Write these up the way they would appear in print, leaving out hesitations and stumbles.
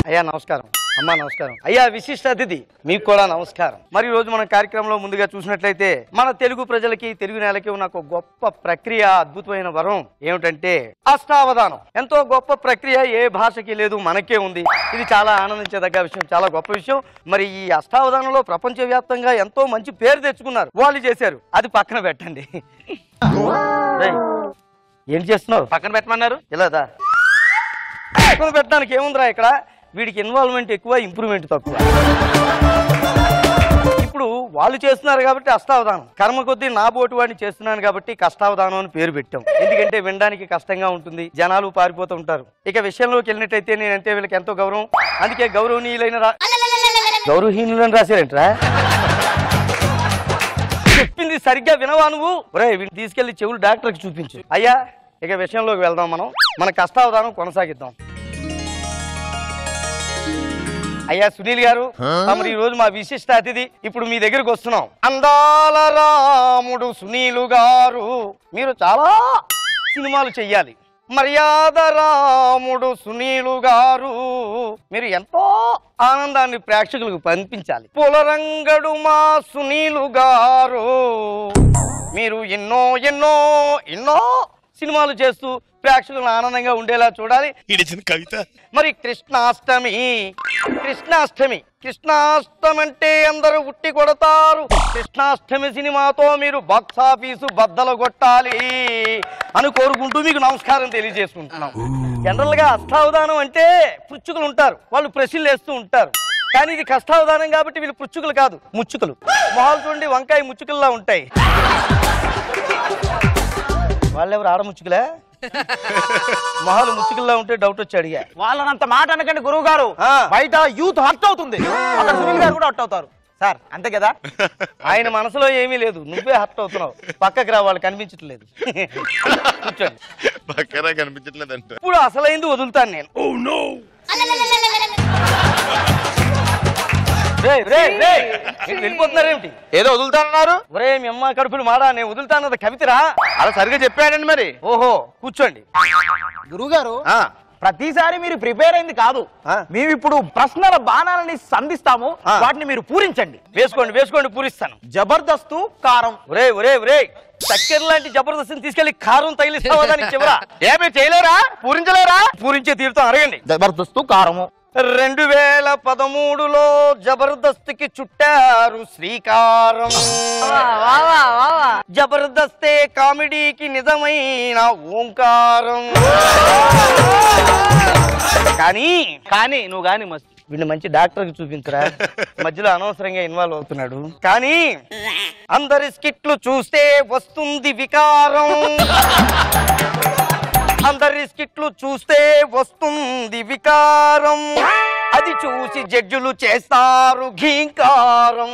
అయ్యా నమస్కారం, అమ్మా నమస్కారం. అయ్యా విశిష్ట అతిథి మీకు కూడా నమస్కారం. మరి రోజు మన కార్యక్రమంలో ముందుగా చూసినట్లయితే మన తెలుగు ప్రజలకి, తెలుగు నేలకి ఉన్న ఒక గొప్ప ప్రక్రియ, అద్భుతమైన వరం ఏమిటంటే అష్టావధానం. ఎంతో గొప్ప ప్రక్రియ, ఏ భాషకి లేదు, మనకే ఉంది. ఇది చాలా ఆనందించదగ్గ విషయం, చాలా గొప్ప విషయం. మరి ఈ అష్టావధానంలో ప్రపంచవ్యాప్తంగా ఎంతో మంచి పేరు తెచ్చుకున్నారు, వాళ్ళు చేశారు. అది పక్కన పెట్టండి. ఏం చేస్తున్నారు? పక్కన పెట్టమన్నారు. ఇలాదా పక్కన పెట్టడానికి ఏముందిరా? ఇక్కడ వీడికి ఇన్వాల్వ్మెంట్ ఎక్కువ, ఇంప్రూవ్మెంట్ తక్కువ. ఇప్పుడు వాళ్ళు చేస్తున్నారు కాబట్టి అష్టావధానం, కర్మ కొద్దీ నా బోటు వాడిని చేస్తున్నాను కాబట్టి కష్టావధానం అని పేరు పెట్టాం. ఎందుకంటే వినడానికి కష్టంగా ఉంటుంది, జనాలు పారిపోతూ ఉంటారు. ఇక విషయంలోకి వెళ్ళినట్టయితే నేనంటే వీళ్ళకి ఎంతో గౌరవం, అందుకే గౌరవనీయులైన గౌరవహీనులని రాశారేంట్రా? చెప్పింది సరిగ్గా వినవా నువ్వు? వీడిని తీసుకెళ్లి చెవులు డాక్టర్కి చూపించు. అయ్యా ఇక విషయంలోకి వెళ్దాం, మన కష్టావధానం కొనసాగిద్దాం. అయ్యా సునీల్ గారు, మరి ఈ రోజు మా విశిష్ట అతిథి. ఇప్పుడు మీ దగ్గరకు వస్తున్నాం. అందాల రాముడు సునీలు గారు, మీరు చాలా సినిమాలు చెయ్యాలి. మర్యాద రాముడు సునీలు గారు, మీరు ఎంతో ఆనందాన్ని ప్రేక్షకులకు పంపించాలి. పులరంగడు మా సునీలు గారు, మీరు ఎన్నో ఎన్నో ఎన్నో సినిమాలు చేస్తూ ప్రేక్షకులను ఆనందంగా ఉండేలా చూడాలి. కవిత మరి కృష్ణాష్టమి, కృష్ణాష్టమి కృష్ణాష్టమి అంటే అందరూ ఉట్టి కొడతారు. కృష్ణాష్టమి సినిమాతో మీరు బాక్స్ ఆఫీసు బద్దలు కొట్టాలి అని కోరుకుంటూ మీకు నమస్కారం తెలియజేసుకుంటున్నాం. జనరల్ గా అష్టావధానం అంటే పృచ్చుకులు ఉంటారు, వాళ్ళు ప్రశ్నలు వేస్తూ ఉంటారు. కానీ ఇది కష్టావధానం కాబట్టి వీళ్ళు పృచ్చుకులు కాదు, ముచ్చుకులు. మొహాలు చూడండి వంకాయ ముచ్చుకుల్లా ఉంటాయి. వాళ్ళెవరు ఆడముచ్చుకులే? మొహాలు ముచ్చుకుల్లా ఉంటే డౌట్ వచ్చి అడిగా. వాళ్ళనంత మాట అనకండి గురువు గారు, బయట యూత్ హర్ట్ అవుతుంది. అక్కడ సునీల్ గారు కూడా హర్ట్ అవుతారు సార్, అంతే కదా? ఆయన మనసులో ఏమీ లేదు, నువ్వే హర్ట్ అవుతున్నావు. పక్కకి రా, వాళ్ళు కనిపించట్లేదు. కూర్చోండి. పక్కన కనిపించట్లేదంట. ఇప్పుడు అసలైంది వదులుతాను నేను. వెళ్ళిపోతున్నారేమిటి? ఏదో వదులుతానన్నారు. ఒరే మీ అమ్మ కడుపులు మాడా, నేను వదులుతానది కవితరా? అలా సరిగ్గా చెప్పాడండి. మరి ఓహో కూర్చోండి. గురువు గారు, ప్రతిసారి మీరు ప్రిపేర్ అయింది కాదు, మేము ఇప్పుడు ప్రశ్నల బాణాలని సంధిస్తాము, వాటిని మీరు పూరించండి. వేసుకోండి వేసుకోండి, పూరిస్తాను. జబర్దస్తు కారం. ఒరే ఒరే ఒరే, చక్కెర లాంటి జబర్దస్తిని తీసుకెళ్లి కారం తగిలిస్తావా దానికి చివరా? ఏమి చేయలేరా? పూరించలేరా? పూరించే తీరుతో అడగండి. జబర్దస్తు కారము. 2013లో జబర్దస్త్కి చుట్టారు శ్రీకారం. జబర్దస్తే కామెడీకి నిజమైన ఓంకారం. కానీ నువ్వు గాని మస్తు వీళ్ళు మంచి డాక్టర్కి చూపించరా, మధ్యలో అనవసరంగా ఇన్వాల్వ్ అవుతున్నాడు. కానీ అందరి స్కిట్లు చూస్తే వస్తుంది వికారం, అందరి స్కిట్లు చూస్తే వస్తుంది వికారం, అది చూసి జడ్జులు చేస్తారు ఘీంకారం,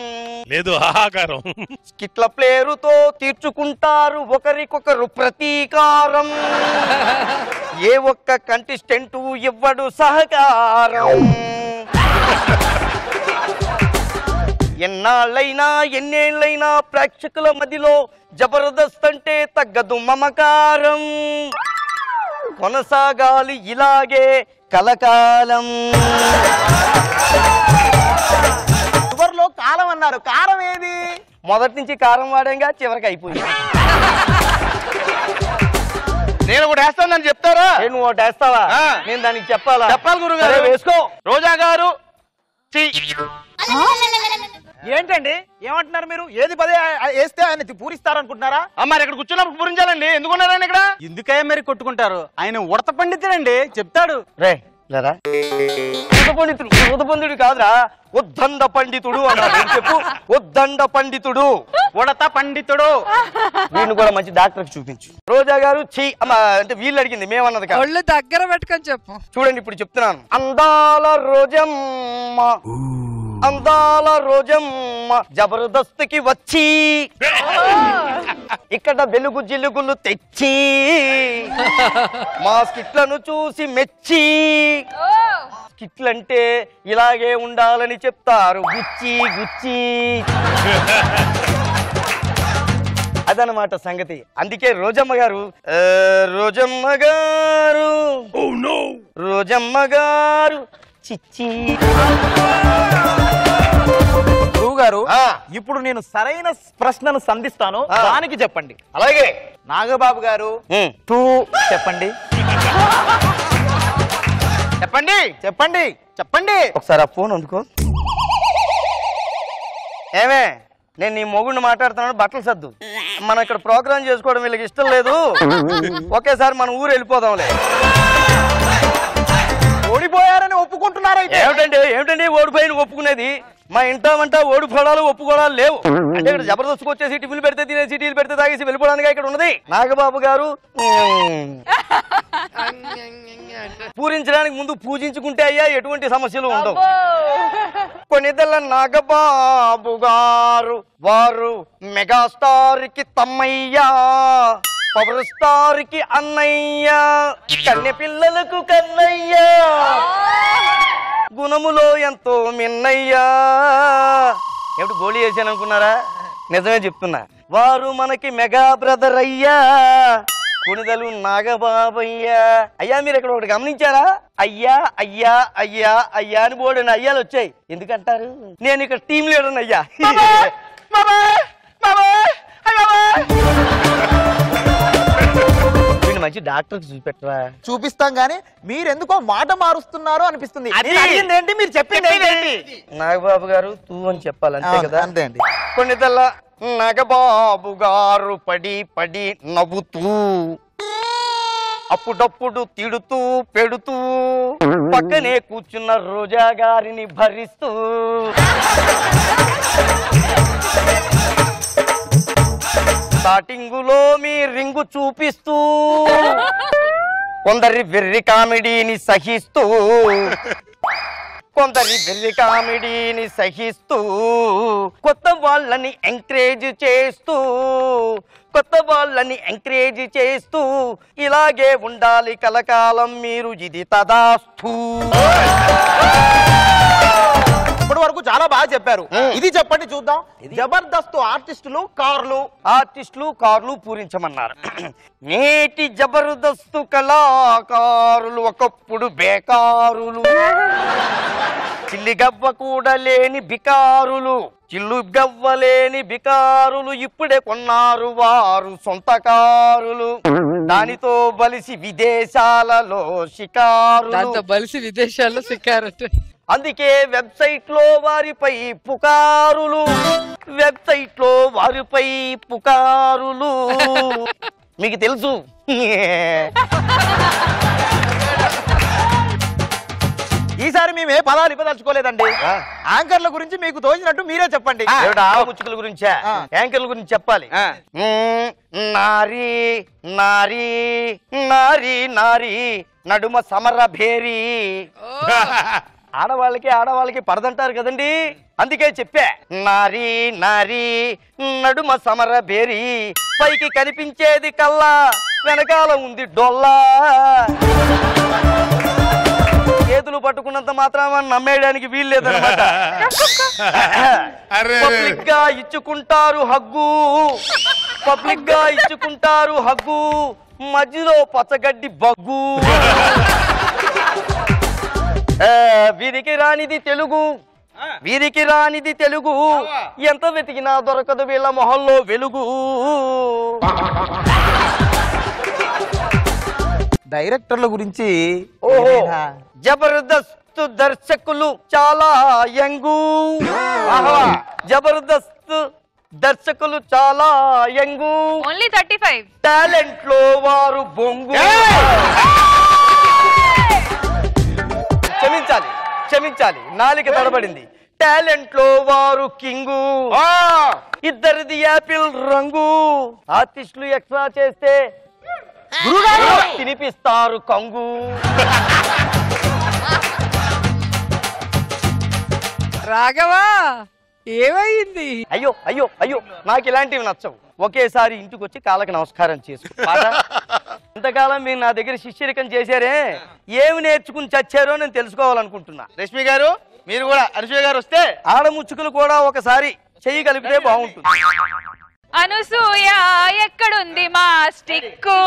లేదు హాహాకారం. స్కిట్ల ప్లేరుతో తీర్చుకుంటారు ఒకరికొకరు ప్రతీకారం, ఏ ఒక్క కంటెస్టెంటు ఇవ్వడు సహకారం. ఎన్నాళ్ళైనా ఎన్నేళ్ళైనా ప్రేక్షకుల మధ్యలో జబర్దస్త్ అంటే తగ్గదు మమకారం, కొనసాగాలి ఇలాగే కలకాలం. చివరిలో కాలం అన్నారు, కారం ఏది? మొదటి నుంచి కారం వాడంగా చివరికి అయిపోయింది. నేను ఒకటి వేస్తానని చెప్తారా? నువ్వు ఒకటి వేస్తావా? నేను దానికి చెప్పాలా? చెప్పాలి గురువు గారు. వేసుకో. రోజా గారు ఏంటండి ఏమంటున్నారు మీరు? ఏది పదే వేస్తే ఆయన పూరిస్తారనుకుంటున్నారా? మరి ఇక్కడ కూర్చున్నప్పుడు పూరించాలండి. ఎందుకున్నారు ఆయన ఇక్కడ? ఎందుకయ్యా మరి కొట్టుకుంటారు? ఆయన ఉడత పండితుడండి, చెప్తాడు. రే లేరా, పండితుడు ఉడత పండితుడు కాదురా, ఉద్దండ పండితుడు అన్నాడు. చెప్పు, ఉద్దండ పండితుడు, ఉడత పండితుడు. వీడిని కూడా మంచి డాక్టర్కి చూపించు. రోజా గారు అంటే వీళ్ళు అడిగింది, మేమన్నది కాదు. ఒళ్ళు దగ్గర పెట్టుకొని చెప్పు. చూడండి ఇప్పుడు చెప్తున్నాను. అందాల రోజమ్మ, అందాల రోజమ్మ జబర్దస్త్కి వచ్చి ఇక్కడ వెలుగు జిలుగులు తెచ్చి మా స్కిట్లను చూసి మెచ్చి, స్కిట్లంటే ఇలాగే ఉండాలని చెప్తారు గుచ్చి గుచ్చి. అదనమాట సంగతి. అందుకే రోజమ్మ గారు రోజమ్మ గారు రోజమ్మ గారు చిచ్చి. గురువు గారు ఇప్పుడు నేను సరైన ప్రశ్నను సంధిస్తాను, దానికి చెప్పండి. అలాగే నాగబాబు గారు టూ చెప్పండి. చెప్పండి చెప్పండి చెప్పండి. ఒకసారి ఆ ఫోన్ అందుకో. ఏమే, నేను నీ మొగుడిని మాట్లాడుతున్నాను, బట్టలు సర్దు. మనం ఇక్కడ ప్రోగ్రామ్ చేసుకోవడం వీళ్ళకి ఇష్టం లేదు. ఒకేసారి మన ఊరు వెళ్ళిపోదాంలే. ఓడిపోయారని ఒప్పుకుంటున్నారు. ఏమిటండి ఓడిపోయిన ఒప్పుకునేది? మా ఇంటామంటా ఓడిపోవడాలు ఒప్పుకోవడాలు లేవు. అంటే ఇక్కడ జబర్దస్త్ వచ్చేసి టిఫిన్లు పెడితే తినేసి టీలు పెడితే తాగేసి వెళ్ళిపోవడానికి ఇక్కడ ఉన్నది. నాగబాబు గారు పూరించడానికి ముందు పూజించుకుంటే అయ్యా ఎటువంటి సమస్యలు ఉండవు. కొన్నిదల నాగబాబు గారు వారు మెగాస్టార్ కి తమ్మయ్యా, పవర్ స్టార్ కి అన్నయ్య, కన్నె పిల్లలకు కన్నయ్యా, గుణములో ఎంతో మిన్నయ్యా. ఏమిటి గోళీ వేసాను అనుకున్నారా? నిజమే చెప్తున్నా. వారు మనకి మెగా బ్రదర్ అయ్యా, కొనిదలు నాగబాబయ్యా. అయ్యా మీరు ఇక్కడ ఒకటి గమనించారా? అయ్యా అయ్యా అయ్యా అయ్యా అని బోర్డు అయ్యాలు వచ్చాయి. ఎందుకంటారు? నేను ఇక్కడ టీం లీడర్ అయ్యా. మంచి డాక్టర్ చూపెట్టరా. చూపిస్తాం గానీ మీరెందుకో మాట మారుస్తున్నారు అనిపిస్తుంది. ఏంటి మీరు చెప్పింది? నాగబాబు గారు తూ అని చెప్పాలి, అంతే కదా? అంతే అండి. కొన్నిదల్లా నాగబాబు గారు పడి పడి నవ్వుతూ, అప్పుడప్పుడు తిడుతూ పెడుతూ, పక్కనే కూర్చున్న రోజా గారిని భరిస్తూ, స్టార్టింగులో మీ రింగు చూపిస్తూ, కొందరి వెర్రి కామెడీని సహిస్తూ, కొందరి వెర్రి కామెడీని సహిస్తూ, కొత్త వాళ్ళని ఎంకరేజ్ చేస్తూ, కొత్త వాళ్ళని ఎంకరేజ్ చేస్తూ, ఇలాగే ఉండాలి కలకాలం మీరు, ఇది తదాస్తు. ఇప్పటి వరకు చాలా బాగా చెప్పారు. ఇది చెప్పండి చూద్దాం. జబర్దస్త్ ఆర్టిస్టులు కార్లు పూరించమన్నారు. నేటి జబర్దస్తు కళాకారులు ఒకప్పుడు బేకారులు, చిల్లిగవ్వ కూడా లేని బికారులు, చిల్లుగవ్వలేని బికారులు, ఇప్పుడే కొన్నారు వారు సొంత కారులు, దానితో బలిసి విదేశాలలో షికారులు. అందుకే వెబ్సైట్ లో వారిపై పుకారులు, మీకు తెలుసు. ఈసారి మేము ఏ పదాలు ఇవ్వదలుచుకోలేదండి. యాంకర్ల గురించి మీకు తోచినట్టు మీరే చెప్పండి. ముచ్చుకల గురించా? యాంకర్ల గురించి చెప్పాలి. నారీ నారీ నారీ నారీ నడుమ సమర భేరీ. ఆడవాళ్ళకి పడదంటారు కదండి, అందుకే చెప్పా. నారీ నారీ నడుమ సమర బేరీ, పైకి కనిపించేది కల్లా, వెనకాల ఉంది డొల్లా. చేతులు పట్టుకున్నంత మాత్రం నమ్మేయడానికి వీల్లేదన్నమాట. పబ్లిక్ గా ఇచ్చుకుంటారు హగ్గు, మధ్యలో పచ్చగడ్డి బగ్గు. వీరికి రానిది తెలుగు, ఎంత వెతికినా దొరకదు వీళ్ళ మొహంలో వెలుగు. డైరెక్టర్ల గురించి జబర్దస్త్ దర్శకులు చాలా యంగు, జబర్దస్త్ దర్శకులు చాలా యంగు, ఓన్లీ 35. టాలెంట్ లో వారు బొంగు. క్షమించాలి నాలిక తడబడింది. టాలెంట్ లో వారు కింగు, ఇద్దరిది యాపిల్ రంగు. ఆర్టిస్టులు ఎక్స్ట్రా చేస్తే తినిపిస్తారు కంగు. రాఘవా ఏమైంది? అయ్యో అయ్యో అయ్యో, నాకు ఇలాంటివి నచ్చవు. ఒకేసారి ఇంటికి వచ్చి కాళ్ళకి నమస్కారం చేసుకో. ఇంతకాలం మీరు నా దగ్గర శిష్యరికం చేశారే, ఏమి నేర్చుకుని చచ్చారో నేను తెలుసుకోవాలనుకుంటున్నా. రష్మి గారు, మీరు కూడా అనసూయ గారు వస్తే ఆడముచ్చుకులు కూడా ఒకసారి చెయ్యి కలిపితే బాగుంటుంది. అనసూయ ఎక్కడుంది మా స్టిక్కు?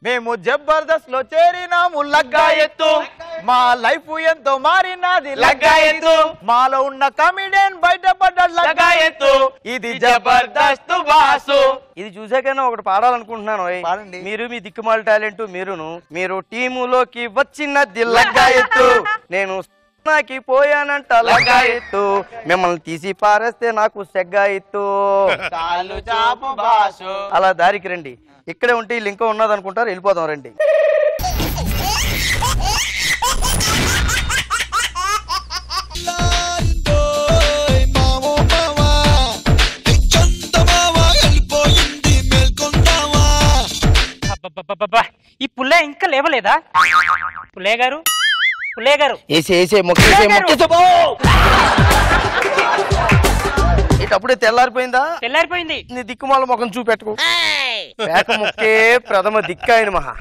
మేము జబర్దస్త్ లో చేరినాము లగ్గా ఎత్తు, మా లైఫ్ ఎంతో మారినది లగ్గా ఎత్తు, మాలో ఉన్న కమిడియన్ బయటపడ్డ లగ్గా ఎత్తు, ఇది జబర్దస్త్ బాసు. ఇది చూసాకైనా ఒకటి పాడాలనుకుంటున్నాను. పాడండి. మీరు మీ దిక్కుమాల టాలెంట్ మీరు టీములోకి వచ్చినది లగ్గా ఎత్తు, నేను నాకి పోయానంట లగ్గా ఎత్తు, మిమ్మల్ని తీసి పారేస్తే నాకు సెగ్గా ఎత్తు. అలా దారికి రండి, ఇక్కడే ఉంటే వీళ్ళు ఇంకా ఉన్నది అనుకుంటారు, వెళ్ళిపోదాం రండి. ఈ పుల్లే ఇంకా లేవలేదా? పుల్లే గారు, పుల్లే గారు, అప్పుడే తెల్లారిపోయిందా? తెల్లారిపోయింది. నీ దిక్కుమాల ముఖం చూపెట్టుకో. పేక ముక్కే ప్రథమ దిక్కాయన మహా.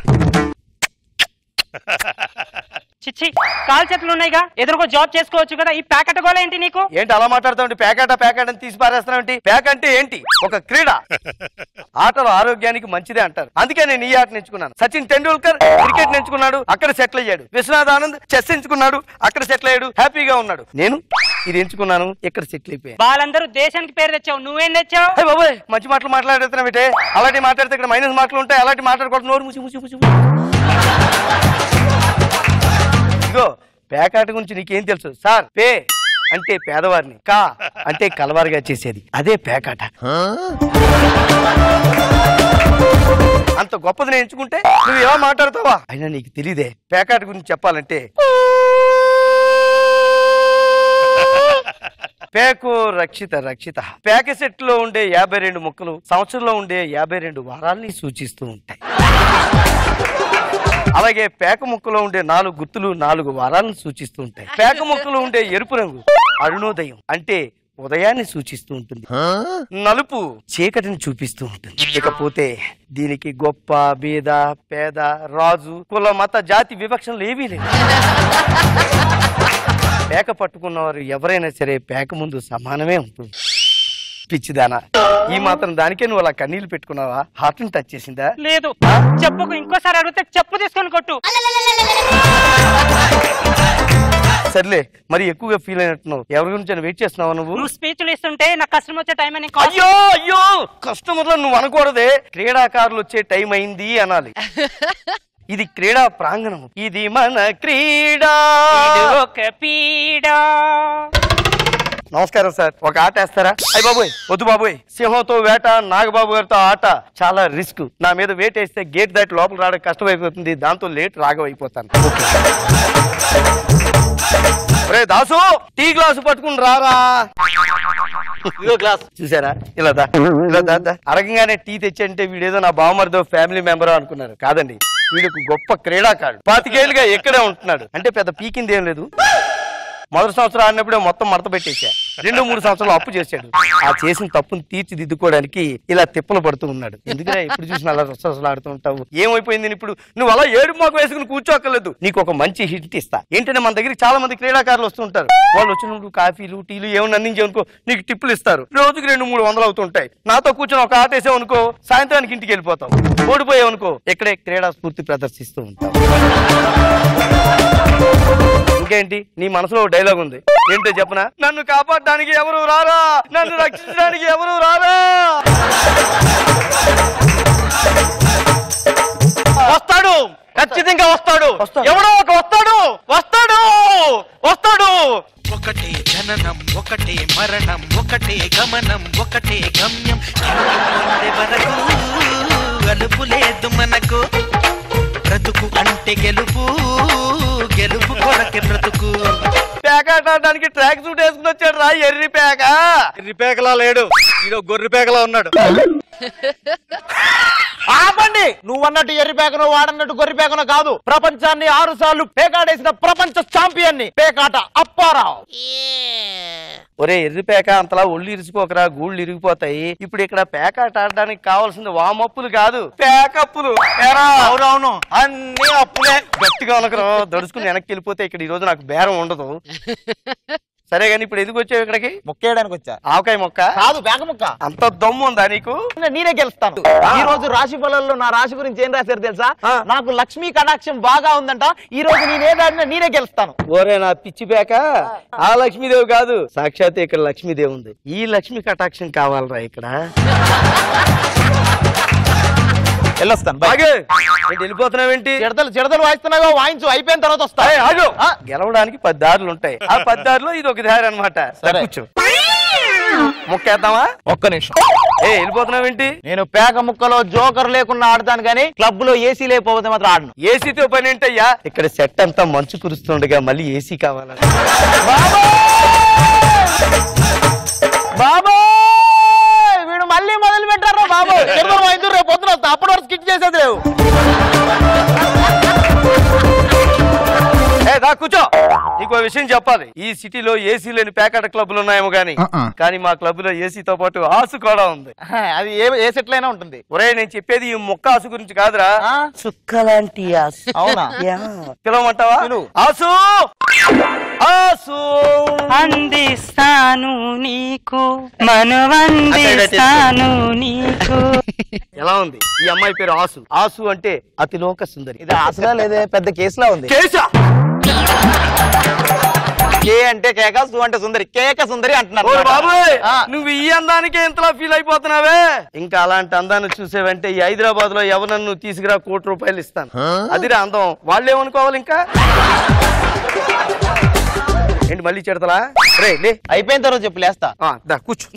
చిచ్చి, కాలు చేతులు ఉన్నాయిగా, ఎదురుగా జాబ్ చేసుకోవచ్చు కదా. ఈ ప్యాకెట్ గోల ఏంటి నీకు? ఏంటి అలా మాట్లాడుతావు? ప్యాకెట్ అని తీసి పారేస్తున్నావు ఏంటి? ప్యాక్ అంటే ఏంటి? ఒక క్రీడ. ఆటలు ఆరోగ్యానికి మంచిదే అంటారు, అందుకే నేను ఈ ఆట ఎంచుకున్నాను. సచిన్ టెండూల్కర్ క్రికెట్ ఎంచుకున్నాడు, అక్కడ సెటిల్ అయ్యాడు. విశ్వనాథ్ ఆనంద్ చెస్ ఎంచుకున్నాడు, అక్కడ సెటిల్ అయ్యాడు, హ్యాపీగా ఉన్నాడు. నేను ఇది ఎంచుకున్నాను, ఇక్కడ సెటిల్ అయిపోయాను. వాళ్ళందరూ దేశానికి పేరు తెచ్చావు, నువ్వేం తెచ్చావు? బాబాయ్ మంచి మాటలు మాట్లాడుతున్నావు అంటే, అలాంటి మాట్లాడితే ఇక్కడ మైనస్ మాటలు ఉంటాయి. అలాంటి మాట్లాడకూడదు, నోరు ముసి ముసి ముసి. ఇగో పేకాట గురించి నీకేం తెలుసు? సార్ పే అంటే పేదవారిని, కా అంటే కలవారిగా చేసేది, అదే పేకాట. అంత గొప్పది నేను ఎంచుకుంటే నువ్వు ఏమో మాట్లాడతావా? అయినా నీకు తెలీదే. పేకాట గురించి చెప్పాలంటే పేకు రక్షిత రక్షిత. పేక సెట్ లో ఉండే 52 ముక్కలు సంవత్సరంలో ఉండే 52 వారాల్ని సూచిస్తూ ఉంటాయి. అలాగే పేక ముక్కలో ఉండే 4 గుర్తులు 4 వారాలను సూచిస్తూ ఉంటాయి. పేక ముక్కలో ఉండే ఎరుపు రంగు అరుణోదయం అంటే ఉదయాన్ని సూచిస్తూ ఉంటుంది. నలుపు చీకటిని చూపిస్తూ ఉంటుంది. ఇకపోతే దీనికి గొప్ప బీద పేద రాజు కుల మత జాతి వివక్షలు ఏవీ లేవు. పేక పట్టుకున్నవారు ఎవరైనా సరే పేక ముందు సమానమే ఉంటుంది. పిచ్చిదానా, ఈ మాత్రం దానికే నువ్వు అలా కన్నీళ్లు పెట్టుకున్నావా? హార్ట్ ని టచ్ చేసిందా? లేదు. చెప్పుకు ఇంకోసారి అడిగితే చెప్పు తీసుకొని కొట్టు. సర్లే, మరి ఎక్కువగా ఫీల్ అయినట్టున్నావు. ఎవరి గురించి వెయిట్ చేస్తున్నావా నువ్వు? నువ్వు స్పీచ్లు ఇస్తుంటే నాకు కష్టం వచ్చే టైం అని. అయ్యో అయ్యో, కస్టమర్లో నువ్వు అనకూడదే. క్రీడాకారులు వచ్చే టైం అయింది అనాలి. ఇది క్రీడా ప్రాంగణం, ఇది మన క్రీడా. ఒక పీడా. నమస్కారం సార్, ఒక ఆట వేస్తారా? అయ్య బాబోయ్ వద్దు బాబోయ్, సింహంతో వేట, నాగబాబు గారితో ఆట చాలా రిస్క్. నా మీద వేట వేస్తే గేట్ దాటి లోపల రావడం కష్టమైపోతుంది, దాంతో లేట్ రాగమైపోతాను. రే దాసు, టీ గ్లాసు పట్టుకుని రారా. గ్లాస్ చూసారా? ఇలా అడగంగానే టీ తెచ్చంటే వీడేదో నా బావమరిదో ఫ్యామిలీ మెంబర్ అనుకున్నారు. కాదండి, వీడికి గొప్ప క్రీడాకారుడు. 25 ఏళ్ళుగా ఎక్కడే ఉంటున్నాడు. అంటే పెద్ద పీకింది ఏం లేదు. మొదటి సంవత్సరం ఆడినప్పుడే మొత్తం మడత పెట్టేశాడు. 2-3 సంవత్సరాలు అప్పు చేశాడు. ఆ చేసిన తప్పును తీర్చిదిద్దుకోవడానికి ఇలా తిప్పలు పడుతూ ఉన్నాడు. ఎందుకంటే ఇప్పుడు చూసిన అలా రసరసలు ఆడుతూ ఉంటావు. ఏమైపోయింది ఇప్పుడు? నువ్వు అలా ఏడు మాకు వేసుకుని కూర్చోక్కర్లేదు. నీకు ఒక మంచి హిట్ ఇస్తా. ఏంటంటే మన దగ్గరికి చాలా మంది క్రీడాకారులు వస్తుంటారు. వాళ్ళు వచ్చినప్పుడు కాఫీలు టీలు ఏమైనా అందించావనుకో నీకు టిప్పులు ఇస్తారు. రోజుకి 200-300 అవుతుంటాయి. నాతో కూర్చొని ఒక ఆట వేసావనుకో సాయంత్రానికి ఇంటికి వెళ్ళిపోతావు. ఓడిపోయావనుకో ఇక్కడే క్రీడా స్ఫూర్తి ప్రదర్శిస్తూ ఉంటావు. ఇంకేంటి నీ మనసులో డైలాగ్ ఉంది, ఏంటో చెప్పనా? నన్ను కాపాడడానికి ఎవరు రారా, నన్ను రక్షించడానికి ఎవరు రారా. వస్తాడు, ఖచ్చితంగా వస్తాడు. ఎవడో ఒక వస్తాడు. ఒకటే జననం, ఒకటే మరణం, ఒకటే గమనం, ఒకటే గమ్యం. వరకు అలుపు లేదు మనకు. బ్రతుకు అంటే గెలుపు, గెలుపు కొరకే బ్రతుకు. పేకాట ఆడడానికి ట్రాక్ సూట్ వేసుకుని వచ్చాడు రా ఎర్రి పేక. ఎర్రి పేకలా లేడు, ఈడో గొర్రె పేకలా ఉన్నాడు. ఆపండి, నువ్వన్నట్టు ఎర్రి పేకను వాడన్నట్టు గొర్రె పేకను కాదు. ప్రపంచాన్ని 6 సార్లు పేకాడేసిన ప్రపంచ ఛాంపియన్ పేకాట అప్పారావు. ఒరే ఎర్రి పేక, అంతలా ఒళ్ళు ఇరుచుకోకరా, గూళ్ళు ఇరిగిపోతాయి. ఇప్పుడు ఇక్కడ పేకాట ఆడడానికి కావాల్సింది వామప్పులు కాదు, పేకప్పులు. అవునవును, అన్ని అప్పులే. గట్టిగా ఉనకరా, దడుచుకుని వెనక్కి వెళ్ళిపోతే ఇక్కడ ఈ రోజు నాకు బేరం ఉండదు. సరే గాని ఇప్పుడు ఎందుకు వచ్చావు ఇక్కడికి? మొక్కేయడానికి వచ్చా. ఆవకాయ మొక్క కాదు, పేక మొక్క. అంత దమ్ము ఉందా నీకు? నేనే గెలుస్తాను. ఈ రోజు రాశి ఫలాల్లో నా రాశి గురించి ఏం రాశారు తెలుసా? నాకు లక్ష్మీ కటాక్షం బాగా ఉందంట. ఈ రోజు నేనేదాడినా నేనే గెలుస్తాను. ఓరే నా పిచ్చి పేక, ఆ లక్ష్మీదేవి కాదు, సాక్షాత్ ఇక్కడ లక్ష్మీదేవి ఉంది. ఈ లక్ష్మీ కటాక్షం కావాలరా ఇక్కడ. వెళ్ళొస్తాను. బాగే వెళ్ళిపోతున్నావేంటి? చిడతలు వాయిస్తున్నాగా, వాయించు, అయిపోయిన తర్వాత వస్తా. గెలవడానికి 10 దారులు ఉంటాయి. ఆ 10 దారులో ఇది ఒక దారి అనమాట. సరే. కూర్చో. మొక్కేద్దామా? ఒక్క నిమిషం. వెళ్ళిపోతున్నావేంటి? నేను పేక ముక్కలో జోకర్ లేకుండా ఆడతాను కానీ క్లబ్ లో ఏసీ లేకపోతే మాత్రం ఆడను. ఏసీతో పని ఏంటయ్యా? ఇక్కడ సెట్ అంతా మంచు కురుస్తుండగా మళ్ళీ ఏసీ కావాలని. బాబా వీడు మళ్ళీ మొదలు పెట్టారు బాబు. రేపు పొద్దున వస్తా, అప్పటి వరకు స్కిట్ చేసేది లేవు. కూర్చో. నీకు విషయం చెప్పాలి. ఈ సిటీలో ఏసీ లేని ప్యాకెట్ క్లబ్లు ఉన్నాయేమో గానీ కానీ మా క్లబ్ లో ఏసీతో పాటు ఆసు కూడా ఉంది. అది ఏ సెట్ అయినా ఉంటుంది. ఒరే నేను చెప్పేది ఈ మొక్క ఆసు గురించి కాదురా, చుక్క లాంటి ఆసు. అవునా? పిలవమంటావా? ఆసు ఆసు అందిస్తాను నీకు, మనవందిస్తాను నీకు. ఎలా ఉంది? ఈ అమ్మాయి పేరు ఆసు. ఆసు అంటే అతిలోక సుందరి. ఇది ఆసరా లేదే, పెద్ద కేసులా ఉంది. కేశా కే అంటే కేక, సు అంటే సుందరి. కేక సుందరి అంటున్నారు. బాబోయ్, నువ్వు ఈ అందానికే ఇంతలా ఫీల్ అయిపోతున్నావే. ఇంకా అలాంటి అందాన్ని చూసేవంటే ఈ హైదరాబాద్ లో ఎవరన్నా తీసుకురా, ₹1,00,00,000 ఇస్తాను. అదిరా అందం. వాళ్ళేమనుకోవాలి ఇంకా? ఏంటి మళ్ళీ చెడతలా? రే లే, అయిపోయిన తర్వాత చెప్పు, లేస్తా. కూర్చో,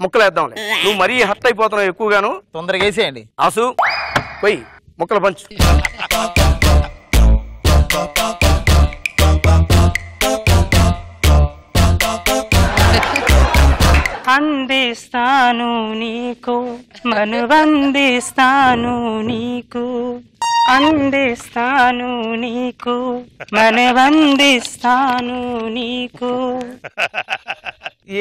ముక్కలు వేద్దాంలే. నువ్వు మరీ హర్ట్ అయిపోతున్నావు ఎక్కువగాను. తొందరగా వేసేయండి. ఆసు పోయి ముక్కలు పంచు. అందిస్తాను నీకు, మనవందిస్తాను నీకు, అందిస్తాను నీకు, మనవందిస్తాను నీకు.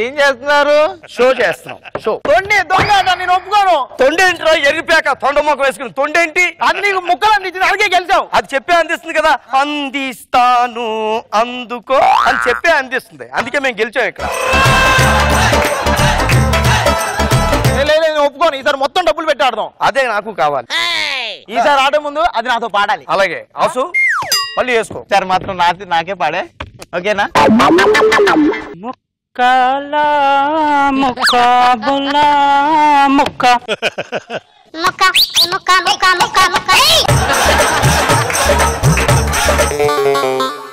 ఏం చేస్తున్నారు? షో చేస్తున్నాం. షో. తొండి దొంగ నేను ఒప్పుకోను. తొండేంట్రా? ఎరిపాక తొండ మొక్క వేసుకుని తొండేంటి? అది నీకు ముక్కలు అందించింది, అందుకే గెలిచావు. అది చెప్పే అందిస్తుంది కదా. అందిస్తాను అందుకో అని చెప్పే అందిస్తుంది. అందుకే మేము గెలిచాం ఇక్కడ. నేను ఒప్పుకోను. ఈసారి మొత్తం డబ్బులు పెట్టి ఆడదాం. అదే నాకు కావాలి. ఈసారి ఆడే ముందు అది నాతో పాడాలి. అలాగే ఆసు మళ్ళీ వేసుకో. సార్ మాత్రం నాకే పాడే, ఓకేనా? ముక్కలా ముక్క బుల్లా ముక్క ముక్క ముక్క ముక్క ముక్క ముక్క.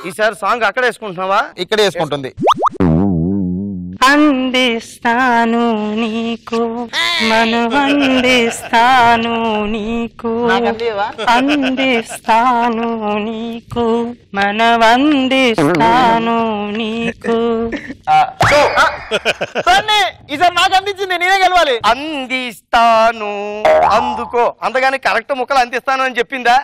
ఈసారి సాంగ్ అక్కడ వేసుకుంటున్నావా? ఇక్కడ వేసుకుంటుంది. అందిస్తాను నీకు, మనవందిస్తాను నీకు, అందిస్తాను నీకు, మనవందిస్తాను నీకు. ఈసారి నాకు అందించింది, నేనే గెలవాలి. అందిస్తాను అందుకో. అంతగాని కరెక్ట్ ముక్కలు అందిస్తాను అని చెప్పిందా?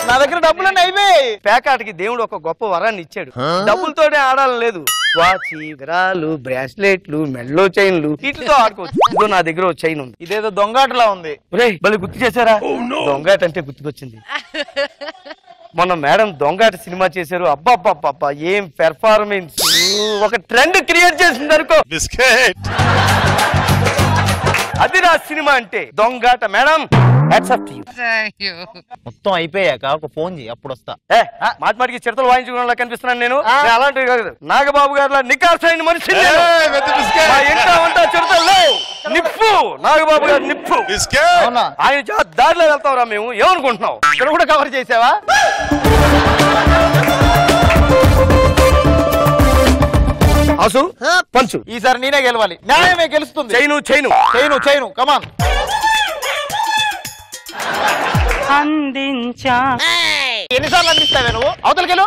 నా దగ్గర డబ్బులన్నీ అయిపోయాయి. పేకాటికి దేవుడు ఒక గొప్ప వరాన్ని ఇచ్చాడు. డబ్బులతోనే ఆడాలని లేదు. వాచి, విరాలు, బ్రాస్లెట్లు, మెల్లో చైన్లు, వీటితో ఆడుకోవచ్చు. ఇదో నా దగ్గర ఒక చైన్ ఉంది. ఇదేదో దొంగాటలా ఉంది. భలే గుర్తు చేశారా? దొంగాట అంటే గుర్తుకొచ్చింది. మొన్న మేడం దొంగాట సినిమా చేశారు. అబ్బాబ్బాబ్బా ఏం పెర్ఫార్మెన్స్! ఒక ట్రెండ్ క్రియేట్ చేసింది అనుకో. బిస్కెట్ అది నా సినిమా అంటే. దొంగాట మేడం, మొత్తం అయిపోయాక ఒక ఫోన్ చేయి, అప్పుడు వస్తా. మాటిమాటికి చిడతలు వాయించుకునేలా కనిపిస్తున్నాను నేను. అలాంటివి కాదు. నాగబాబు గారు నికార్సైన మనిషి. చిడతలు నిప్పు. నాగబాబు గారు నిప్పు. ఆయన దారిలో వెళ్తావురా మేము. ఏమనుకుంటున్నావు? ఇక్కడ కూడా కవర్ చేసావా? ఆసు పంచు. ఈసారి నేనే గెలవాలి. న్యాయమే గెలుస్తుంది. చైను కమాన్. అందించా. ఎన్నిసార్లు అందిస్తావే నువ్వు? అవతలకెళ్ళు.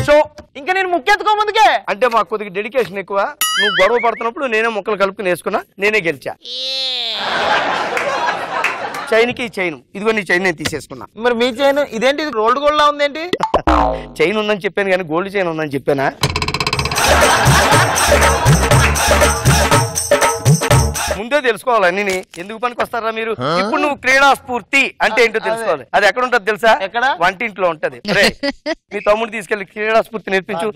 షో. ఇంకా నేను ముక్కెత్తుకో ముందుకే. అంటే మాకు కొద్దిగా డెడికేషన్ ఎక్కువ. నువ్వు గొడవ పడుతున్నప్పుడు నేనే ముక్కలు కలుపుకుని వేసుకున్నా. నేనే గెలిచా. చైన్కి చైన్. ఇదిగో నీ చైన్ నేను తీసేసుకున్నా. మరి మీ చైన్ ఇదేంటి? ఇది రోల్డ్ గోల్డ్ లా ఉందేంటి? చైన్ ఉందని చెప్పాను కానీ గోల్డ్ చైన్ ఉందని చెప్పానా? ముందే తెలుసుకోవాలి అన్ని. ఎందుకు పనికి వస్తారా మీరు? ఇప్పుడు నువ్వు క్రీడా స్ఫూర్తి అంటే ఏంటో తెలుసుకోవాలి. అది ఎక్కడ ఉంటది తెలుసా? ఎక్కడ? వంటింట్లో ఉంటది. మీ తమ్ముడు తీసుకెళ్లి క్రీడా స్ఫూర్తి నేర్పించు.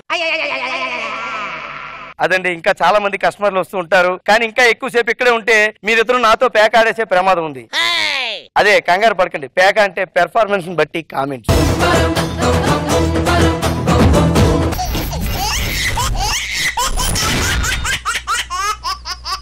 అదండి. ఇంకా చాలా మంది కస్టమర్లు వస్తూ ఉంటారు, కానీ ఇంకా ఎక్కువసేపు ఇక్కడే ఉంటే మీరిద్దరు నాతో పేక ఆడేసే ప్రమాదం ఉంది. అదే కంగారు పడకండి. పేక అంటే పెర్ఫార్మెన్స్ బట్టి కామెంట్స్.